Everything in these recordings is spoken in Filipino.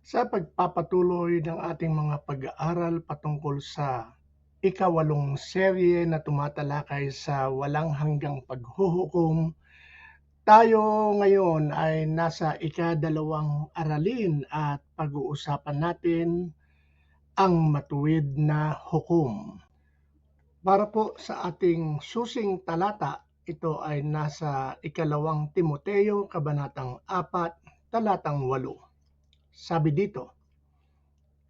Sa pagpapatuloy ng ating mga pag-aaral patungkol sa ikawalong serye na tumatalakay sa walang hanggang paghuhukom, tayo ngayon ay nasa ikadalawang aralin at pag-uusapan natin ang matuwid na hukom. Para po sa ating susing talata, ito ay nasa ikalawang Timoteo, kabanatang 4, talatang 8. Sabi dito,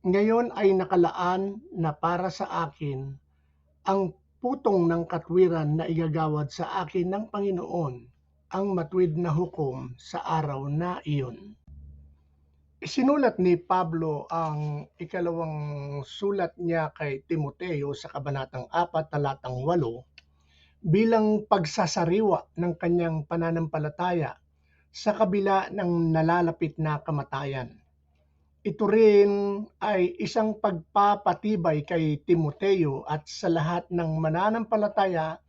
"Ngayon ay nakalaan na para sa akin ang putong ng katwiran na igagawad sa akin ng Panginoon, ang matuwid na hukom sa araw na iyon." Isinulat ni Pablo ang ikalawang sulat niya kay Timoteo sa kabanatang 4, talatang 8 bilang pagsasariwa ng kanyang pananampalataya sa kabila ng nalalapit na kamatayan. Ito rin ay isang pagpapatibay kay Timoteo at sa lahat ng mananampalataya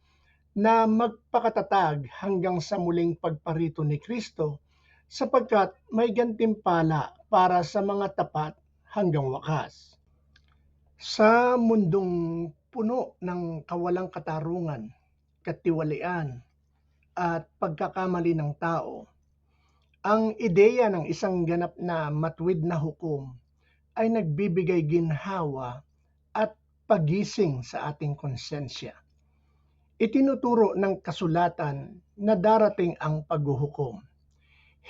na magpakatatag hanggang sa muling pagparito ni Kristo, sapagkat may gantimpala para sa mga tapat hanggang wakas. Sa mundong puno ng kawalang katarungan, katiwalian, at pagkakamali ng tao, ang ideya ng isang ganap na matuwid na hukom ay nagbibigay ginhawa at pagising sa ating konsensya. Itinuturo ng kasulatan na darating ang paghuhukom,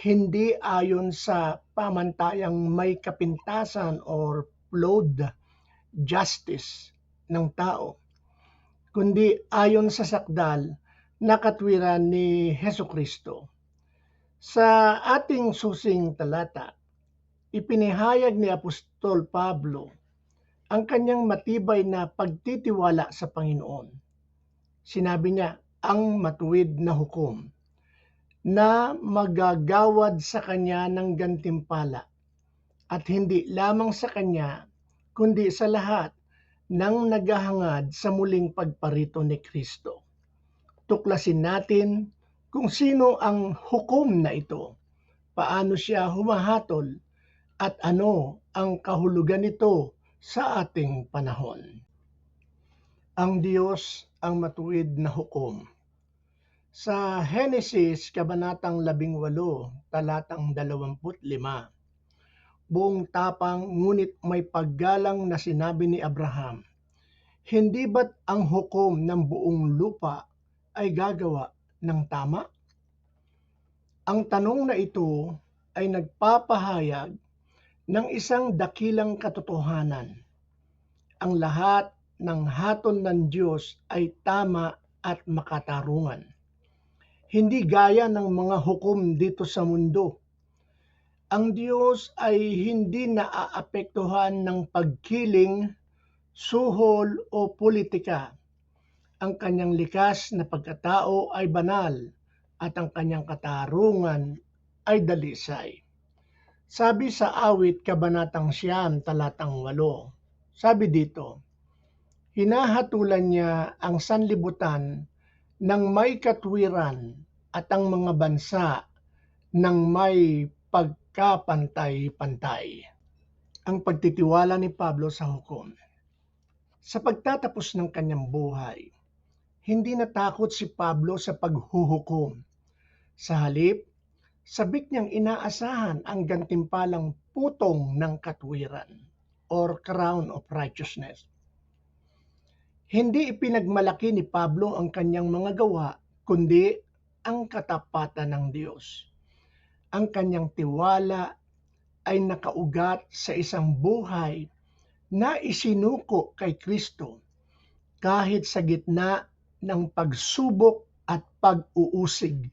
hindi ayon sa pamantayang may kapintasan or flawed justice ng tao, kundi ayon sa sakdal na katwiran ni Hesukristo. Sa ating susing talata, ipinahayag ni Apostol Pablo ang kanyang matibay na pagtitiwala sa Panginoon. Sinabi niya, ang matuwid na hukom na magagawad sa kanya ng gantimpala, at hindi lamang sa kanya kundi sa lahat ng naghahangad sa muling pagparito ni Kristo. Tuklasin natin kung sino ang hukom na ito, paano siya humahatol, at ano ang kahulugan nito sa ating panahon. Ang Diyos ang matuwid na hukom. Sa Henesis kabanatang 18, talatang 25, buong tapang ngunit may paggalang na sinabi ni Abraham, "Hindi ba't ang hukom ng buong lupa ay gagawa ng tama?" Ang tanong na ito ay nagpapahayag ng isang dakilang katotohanan. Ang lahat ng hatol ng Diyos ay tama at makatarungan. Hindi gaya ng mga hukom dito sa mundo. Ang Diyos ay hindi naaapektuhan ng pagkiling, suhol o politika. Ang kanyang likas na pagkatao ay banal at ang kanyang katarungan ay dalisay. Sabi sa awit kabanatang 9, talatang 8, sabi dito, "Hinahatulan niya ang sanlibutan ng may katwiran at ang mga bansa ng may pagkapantay-pantay." Ang pagtitiwala ni Pablo sa hukom. Sa pagtatapos ng kanyang buhay, hindi natakot si Pablo sa paghuhukom. Sa halip, sabik niyang inaasahan ang gantimpalang putong ng katwiran or crown of righteousness. Hindi ipinagmalaki ni Pablo ang kanyang mga gawa, kundi ang katapatan ng Diyos. Ang kanyang tiwala ay nakaugat sa isang buhay na isinuko kay Kristo kahit sa gitna ng pagsubok at pag-uusig.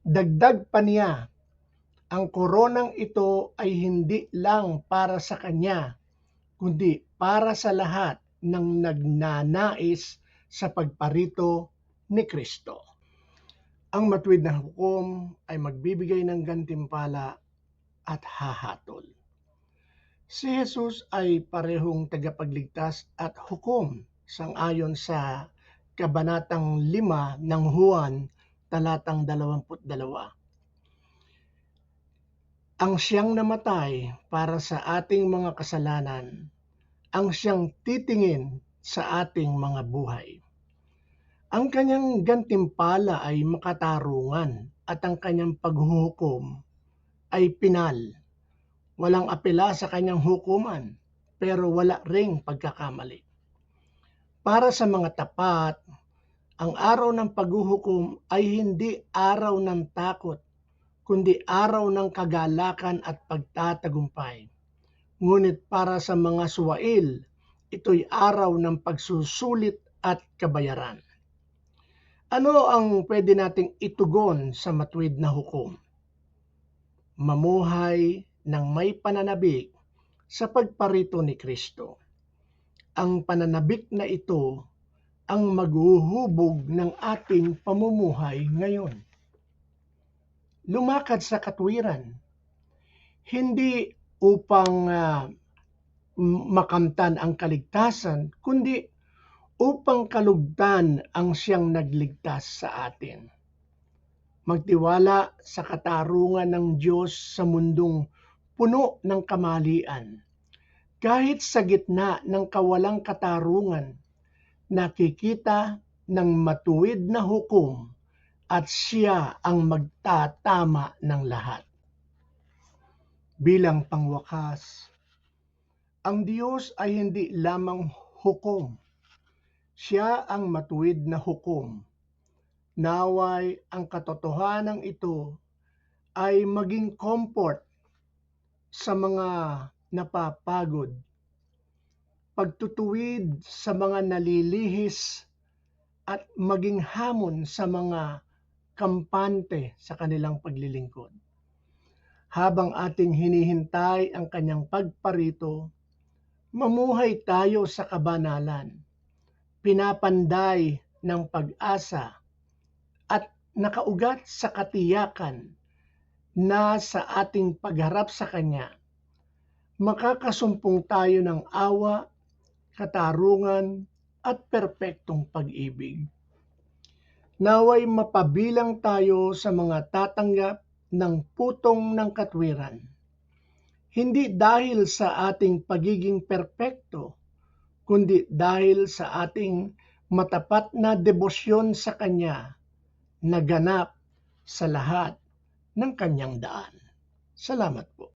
Dagdag pa niya, ang koronang ito ay hindi lang para sa kanya, kundi para sa lahat ng nagnanais sa pagparito ni Kristo. Ang matuwid na hukom ay magbibigay ng gantimpala at hahatol. Si Jesus ay parehong tagapagligtas at hukom sang-ayon sa kabanatang 5 ng Juan, talatang 22. ang siyang namatay para sa ating mga kasalanan, ang siyang titingin sa ating mga buhay. Ang kanyang gantimpala ay makatarungan at ang kanyang paghuhukom ay pinal. Walang apela sa kanyang hukuman, pero wala ring pagkakamali. Para sa mga tapat, ang araw ng paghuhukom ay hindi araw ng takot, kundi araw ng kagalakan at pagtatagumpay. Ngunit para sa mga suwail, ito'y araw ng pagsusulit at kabayaran. Ano ang pwede nating itugon sa matuwid na hukom? Mamuhay ng may pananabik sa pagparito ni Kristo. Ang pananabik na ito ang maghuhubog ng ating pamumuhay ngayon. Lumakad sa katwiran, hindi upang makamtan ang kaligtasan, kundi upang kalugdan ang siyang nagligtas sa atin. Magtiwala sa katarungan ng Diyos sa mundong puno ng kamalian. Kahit sa gitna ng kawalang katarungan, nakikita ng matuwid na hukom at siya ang magtatama ng lahat. Bilang pangwakas, ang Diyos ay hindi lamang hukom. Siya ang matuwid na hukom. Naway ang katotohanan ito ay maging comfort sa mga napapagod, pagtutuwid sa mga nalilihis at maging hamon sa mga kampante sa kanilang paglilingkod. Habang ating hinihintay ang kanyang pagparito, mamuhay tayo sa kabanalan, pinapanday ng pag-asa at nakaugat sa katiyakan na sa ating pagharap sa Kanya, makakasumpong tayo ng awa, katarungan at perpektong pag-ibig. Naway mapabilang tayo sa mga tatanggap ng putong ng katwiran, hindi dahil sa ating pagiging perpekto, kundi dahil sa ating matapat na debosyon sa Kanya na ganap sa lahat ng Kanyang daan. Salamat po.